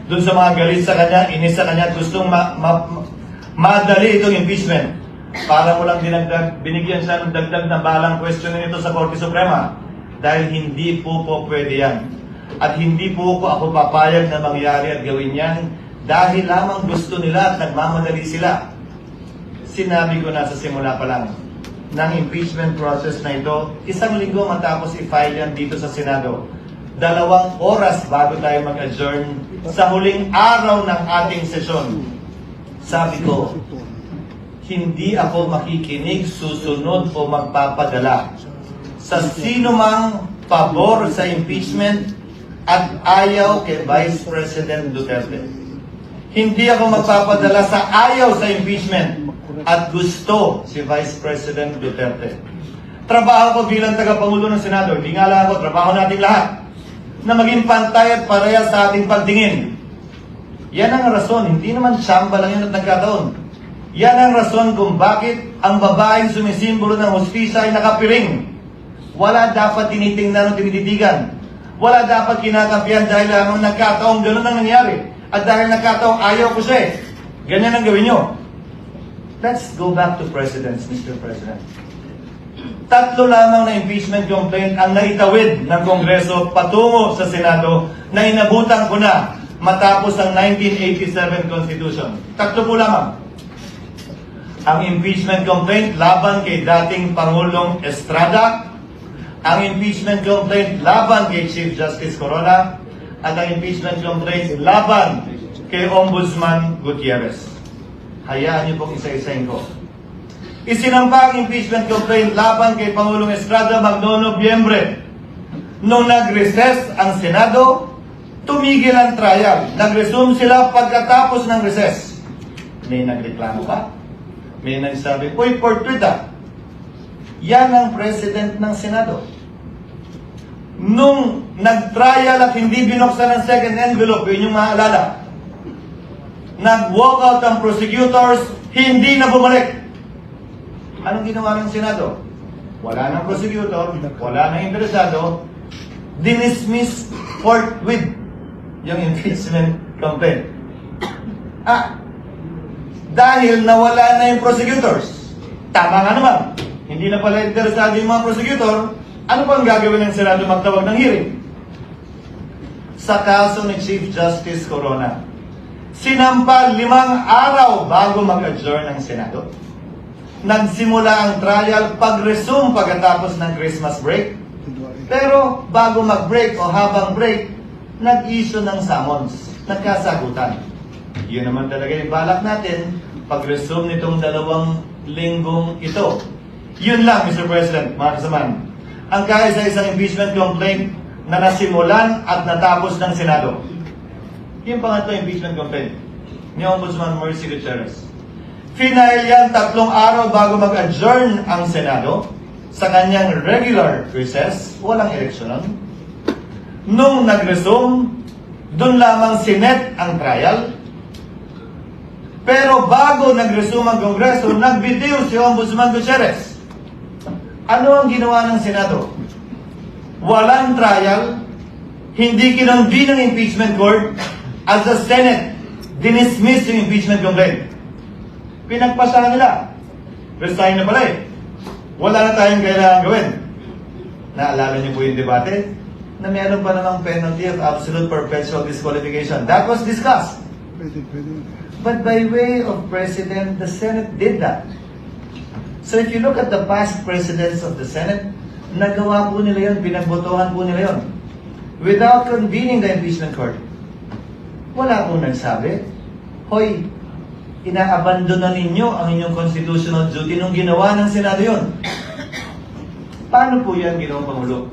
Doon sa mga galit sa kanya, inis sa kanya, gustong madali itong impeachment. Para mo lang binigyan siya ng dagdag na balang questionin ito sa Korte Suprema. Dahil hindi po pwede yan. At hindi po ako papayag na mangyari at gawin yan dahil lamang gusto nila at nagmamadali sila. Sinabi ko na sa simula pa lang ng impeachment process na ito, 1 linggo matapos i-file yan dito sa Senado. 2 oras bago tayo mag-adjourn sa huling araw ng ating sesyon. Sabi ko, hindi ako makikinig, susunod o magpapadala sa sino mang pabor sa impeachment at ayaw kay Vice President Duterte. Hindi ako magpapadala sa ayaw sa impeachment at gusto si Vice President Duterte. Trabaho ko bilang tagapangulo ng Senado, hindi nga lang ako, trabaho natin lahat, na maging pantay at parehas sa ating pagtingin. Yan ang rason, hindi naman tsamba lang yun at nagkataon. Yan ang rason kung bakit ang babaeng sumisimbolo ng hustisya ay nakapiring. Wala dapat tinitingnan o tinititigan. Wala dapat kinakampihan dahil lamang nagkataong ganun ang nangyari. At dahil nagkataong ayaw ko siya, ganyan ang gawin nyo. Let's go back to presidents, Mr. President. 3 lamang na impeachment complaint ang naitawid ng Kongreso patungo sa Senado na inabutan ko na matapos ang 1987 Constitution. 3 po lamang. Ang impeachment complaint laban kay dating Pangulong Estrada, ang impeachment complaint laban kay Chief Justice Corona, at ang impeachment complaint laban kay Ombudsman Gutierrez. Hayaan niyo pong isa-isahin ko. Isinampa ang impeachment complaint laban kay Pangulong Estrada Nobyembre. Nung nag-recess ang Senado, tumigil ang trial. Nag-resume sila pagkatapos ng recess. May nagreklamo pa? May nagsabi, uy, portwita. Yan ang president ng Senado. Nung nag-trial at hindi binuksan ang second envelope, yun yung maalala. Nag-walk out ang prosecutors, hindi na bumalik. Anong ginawa ng Senado? Wala nang prosecutor, wala nang interesado, dinismiss forthwith yung impeachment complaint. Dahil nawala na yung prosecutors. Tama nga naman. Hindi na pala interesado yung mga prosecutor, ano pang gagawin ng Senado magtawag ng hearing? Sa kaso ni Chief Justice Corona, sinampa 5 araw bago mag-adjourn ng Senado. Nagsimula ang trial pag-resume pagkatapos ng Christmas break. Pero bago mag-break o habang break, nag-issue ng summons. Nagkasagutan. Yun naman talaga yung balak natin pag-resume nitong 2 linggong ito. Yun lang, Mr. President, mga kasamaan. Ang kaisa-isang impeachment complaint na nasimulan at natapos ng Senado. Yung pangatlo impeachment complaint ni Ombudsman Mercy Gutierrez. Final yan 3 araw bago mag-adjourn ang Senado sa kanyang regular recess, walang eleksyonon. Nung nag-resume, doon lamang sinet ang trial. Pero bago nag-resume ang Kongreso, nagbitiw si Ombudsman Gutierrez. Ano ang ginawa ng Senado? Walang trial, hindi kinonvene ng impeachment court, as the Senate dinismiss yung impeachment complaint. Pinagpasahan nila. Resign na pala eh. Wala na tayong kailangan gawin. Naalala niyo po yung debate? Na meron pa namang penalty of absolute perpetual disqualification. That was discussed. But by way of President, the Senate did that. So if you look at the past presidents of the Senate, nagawa po nila yun, pinagbotohan po nila yun. Without convening the impeachment court. Wala pong nagsabi, hoy, inaabandona ninyo ang inyong constitutional duty nung ginawa ng Senado yun. Paano po yan, Ginoong Pangulo?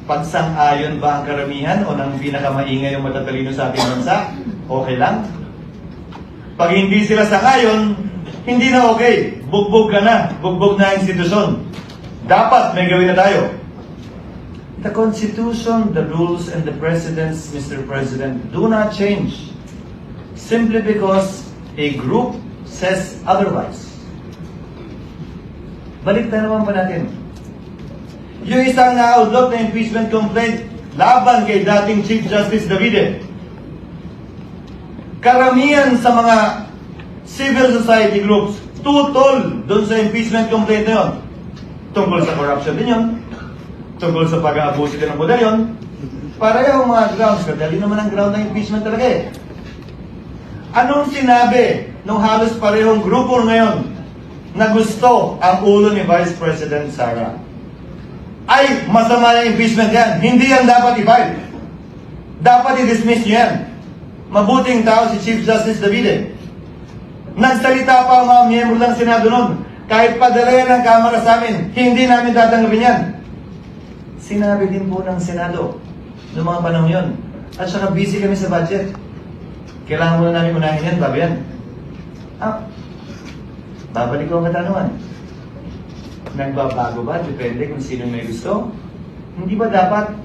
Pagsang-ayon ba ang karamihan o ng pinakamaingay yung matatalino sa ating bansa? Okay lang? Pag hindi sila sang-ayon, hindi na okay. Bugbog ka na. Bugbog na institusyon. Dapat may gawin na tayo. The Constitution, the rules, and the precedents, Mr. President, do not change. Simply because a group says otherwise. Balik na naman pa natin. Yung isang na-outlook na impeachment complaint laban kay dating Chief Justice Davide. karamihan sa mga civil society groups, tutol doon sa impeachment complaint na yun. Tungkol sa corruption din yun. Tungkol sa pag-aabuso din ng poder yun. Parehong mga grounds. Kadali naman ang ground ng impeachment talaga eh. Anong sinabi nung halos parehong grupo ngayon na gusto ang ulo ni Vice President Sara? Ay, masama yung impeachment yan. Hindi yan dapat i-file. Dapat i-dismiss nyo yan. Mabuting tao si Chief Justice Davide. Nagsalita pa ang mga miyembro ng Senado noon. Kahit padala yan ng Kamara sa amin, hindi namin tatanggapin yan. Sinabi din po ng Senado noong mga panahon yun. At saka busy kami sa budget. Kailangan muna namin unahin yan, bago yan. Babalik ko ang katanungan. Nagbabago ba? Depende kung sino may gusto. Hindi ba dapat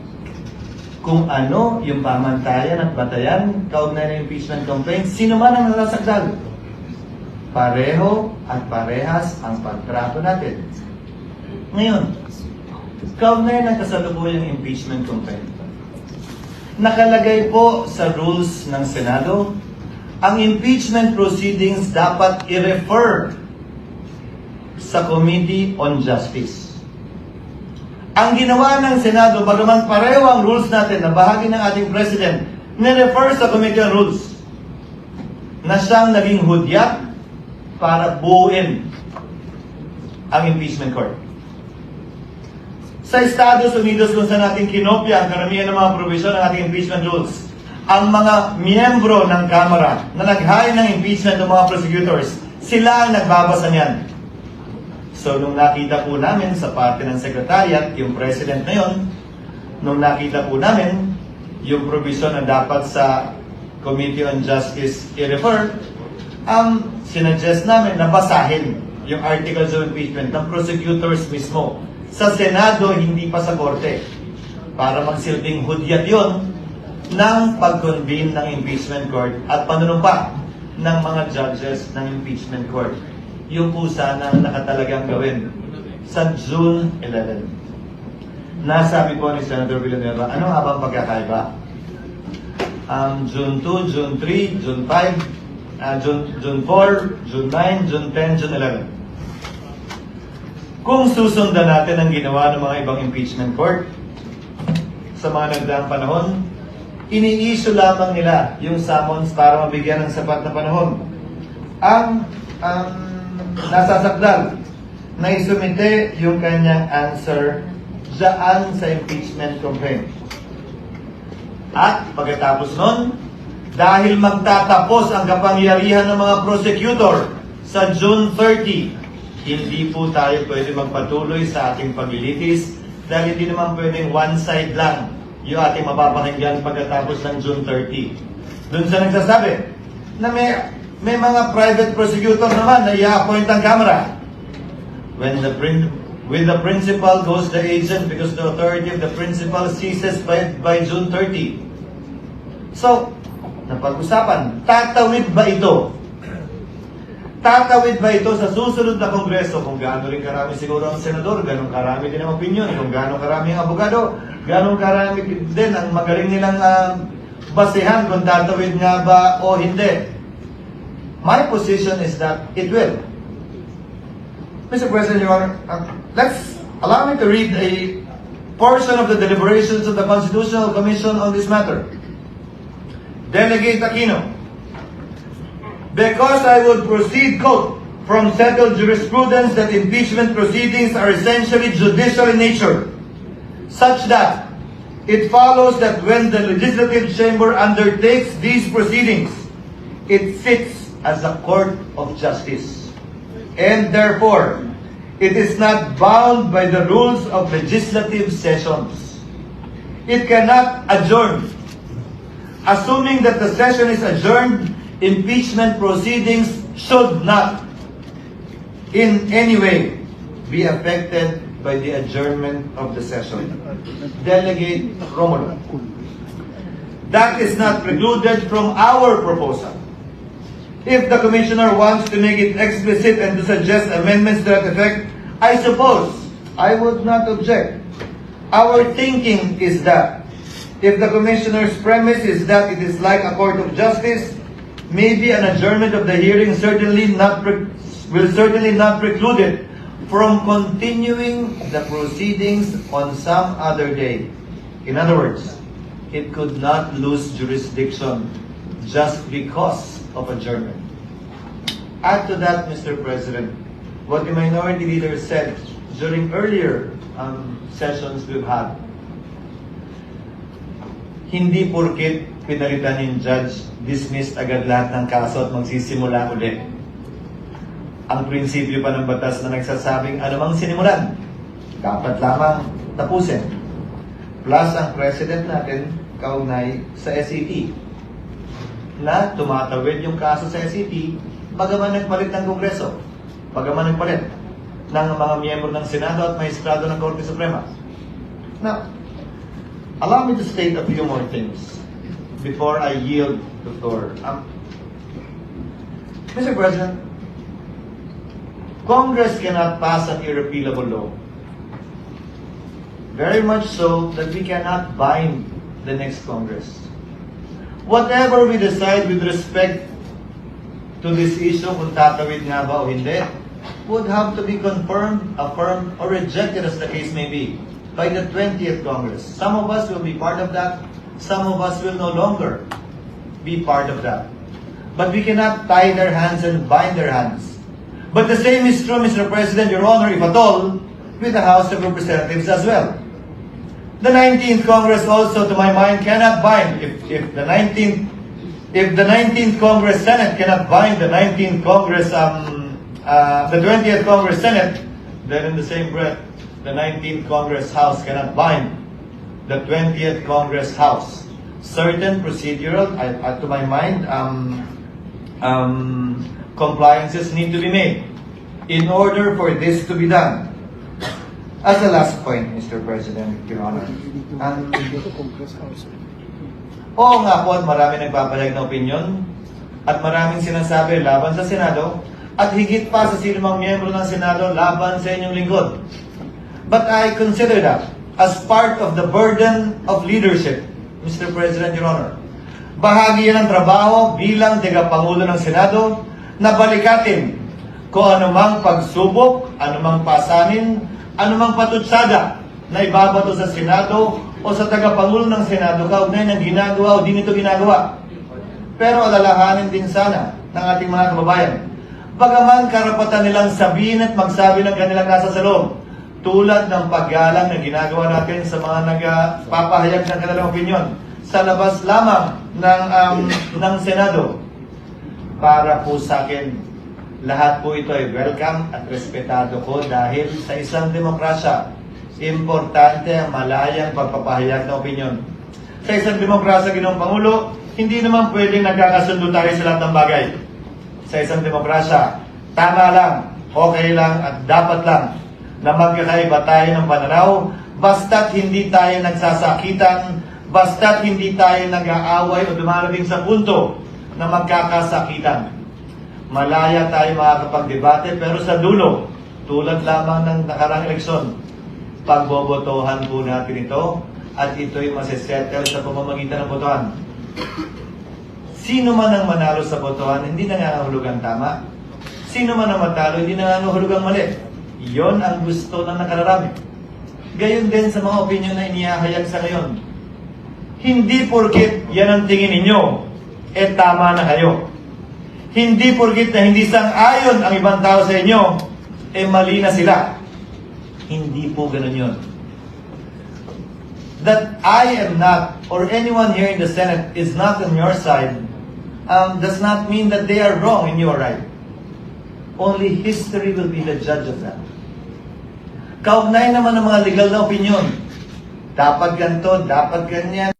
kung ano yung pamantayan at batayan kaugnay ng impeachment complaint, sino man ang nasasakdal? Pareho at parehas ang pagtrato natin. Ngayon, kaugnay ng kasalukuyang impeachment complaint, nakalagay po sa rules ng Senado, ang impeachment proceedings dapat i-refer sa Committee on Justice. Ang ginawa ng Senado, bagaman pareho ang rules natin na bahagi ng ating President, ni-refer sa Committee on Rules na siyang naging hudyat para buuin ang impeachment court. Sa Estados Unidos, kung saan natin kinopya ang karamihan ng mga provision ng ating impeachment rules, ang mga miyembro ng Kamara na nag-hire ng impeachment ng mga prosecutors, sila ang nagbabasa niyan. So, nung nakita po namin sa parte ng Secretariat, yung President na yon, nung nakita po namin yung provision na dapat sa Committee on Justice i-refer, sinuggest namin na basahin yung articles of impeachment ng prosecutors mismo. Sa Senado, hindi pa sa Korte. Para magsilbing hudyat yon ng pag-convene ng impeachment court at panunumpa ng mga judges ng impeachment court. Yung po sana nakatalagang gawin sa June 11. Nasabi po ni Senator Villanueva, ano nga bang pagkakaiba? June 2, June 3, June 5, June 4, June 9, June 10, June 11. Kung susundan natin ang ginawa ng mga ibang impeachment court sa mga nagdaang panahon, ini-issue lamang nila yung summons para mabigyan ng sapat na panahon. Ang nasasakdal na isumite yung kanyang answer dyan sa impeachment complaint. At pagkatapos nun, dahil magtatapos ang kapangyarihan ng mga prosecutor sa June 30, hindi po tayo pwede magpatuloy sa ating paglilitis dahil hindi naman pwedeng one side lang yung ating mapapakinggan pagkatapos ng June 30. Doon sa nagsasabi na may mga private prosecutor naman na i-appoint ang Kamara. When the principal goes the agent because the authority of the principal ceases by June 30. So, napag-usapan, tatawid ba ito? Tatawid ba ito sa susunod na Kongreso? Kung gaano rin karami siguro ang senador, ganun karami din ang opinion. Kung gaano karami ang abogado, ganun karami din ang magaling nilang basehan kung tatawid nga ba o hindi. My position is that it will. Mr. President, Your Honor, allow me to read a portion of the deliberations of the Constitutional Commission on this matter. Delegate Aquino, because I would proceed, quote, from settled jurisprudence that impeachment proceedings are essentially judicial in nature, such that it follows that when the legislative chamber undertakes these proceedings, it sits as a court of justice. And therefore, it is not bound by the rules of legislative sessions. It cannot adjourn. Assuming that the session is adjourned, impeachment proceedings should not in any way be affected by the adjournment of the session. Delegate Romulo. That is not precluded from our proposal. If the Commissioner wants to make it explicit and to suggest amendments to that effect, I suppose I would not object. Our thinking is that if the Commissioner's premise is that it is like a court of justice, maybe an adjournment of the hearing will certainly not preclude it from continuing the proceedings on some other day. In other words, it could not lose jurisdiction just because of adjournment. Add to that, Mr. President, what the minority leader said during earlier sessions we've had. Hindi porkit pinalitan yung judge, dismissed agad lahat ng kaso at magsisimula ulit. Ang prinsipyo pa ng batas na nagsasabing anumang sinimulan, dapat lamang tapusin. Plus ang president natin, kaugnay sa SEP, na tumatawid yung kaso sa SEP, bagaman nagpalit ng Kongreso, bagaman nagpalit ng mga miyembro ng Senado at Maestrado ng Korte Suprema. Now, allow me to state a few more things before I yield the floor. Mr. President, Congress cannot pass an irrepealable law. Very much so that we cannot bind the next Congress. Whatever we decide with respect to this issue, kung tatawid nga ba o hindi, would have to be confirmed, affirmed, or rejected as the case may be by the 20th Congress. Some of us will be part of that. Some of us will no longer be part of that. But we cannot tie their hands and bind their hands. But the same is true, Mr. President, Your Honor, if at all, with the House of Representatives as well. The 19th Congress also, to my mind, cannot bind. If the 19th Congress Senate cannot bind the 19th Congress, the 20th Congress Senate, then in the same breath, the 19th Congress House cannot bind the 20th Congress House. Certain procedural, to my mind, compliances need to be made in order for this to be done. As a last point, Mr. President, Your Honor, oo nga po at marami nagpapayag na opinyon at maraming sinasabi laban sa Senado at higit pa sa sinumang miyembro ng Senado laban sa inyong lingkod. But I consider that as part of the burden of leadership, Mr. President, Your Honor. Bahagi yan ng trabaho bilang tagapangulo ng Senado na balikatin kung anumang pagsubok, anumang pasanin, anumang patutsada na ibabato sa Senado o sa tagapangulo ng Senado kaugnay ng ginagawa o di nito ginagawa. Pero alalahanin din sana ng ating mga kababayan, bagaman karapatan nilang sabihin at magsabi ng kanilang nasa sa loob, tulad ng paggalang na ginagawa natin sa mga nagpapahayag ng kanilang opinyon sa labas lamang ng Senado. Para po sa akin, lahat po ito ay welcome at respetado ko dahil sa isang demokrasya, importante ang malayang pagpapahayag ng opinyon. Sa isang demokrasya, Ginoong Pangulo, hindi naman pwedeng nagkakasundo tayo sa lahat ng bagay. Sa isang demokrasya, tama lang, okay lang at dapat lang na magkakaiba tayo ng pananaw basta't hindi tayo nagsasakitan, basta't hindi tayo nag-aaway o dumarating sa punto na magkakasakitan. Malaya tayo makakapagdebate pero sa dulo, tulad lamang ng nakarang eleksyon, pagbobotohan po natin ito at ito'y masisettle sa pamamagitan ng botohan. Sino man ang manalo sa botohan, hindi nangangahulugang tama. Sino man ang matalo, hindi nangangahulugang mali. Iyon ang gusto ng nakararami. Gayon din sa mga opinyon na inihahayag sa ngayon. Hindi porkit yan ang tingin ninyo, tama na kayo. Hindi porkit na hindi sang-ayon ang ibang tao sa inyo, mali na sila. Hindi po ganun yun. That I am not, or anyone here in the Senate is not on your side, does not mean that they are wrong and you are right. Only history will be the judge of that. Kaugnay naman ng mga legal na opinion. Dapat ganito, dapat ganyan.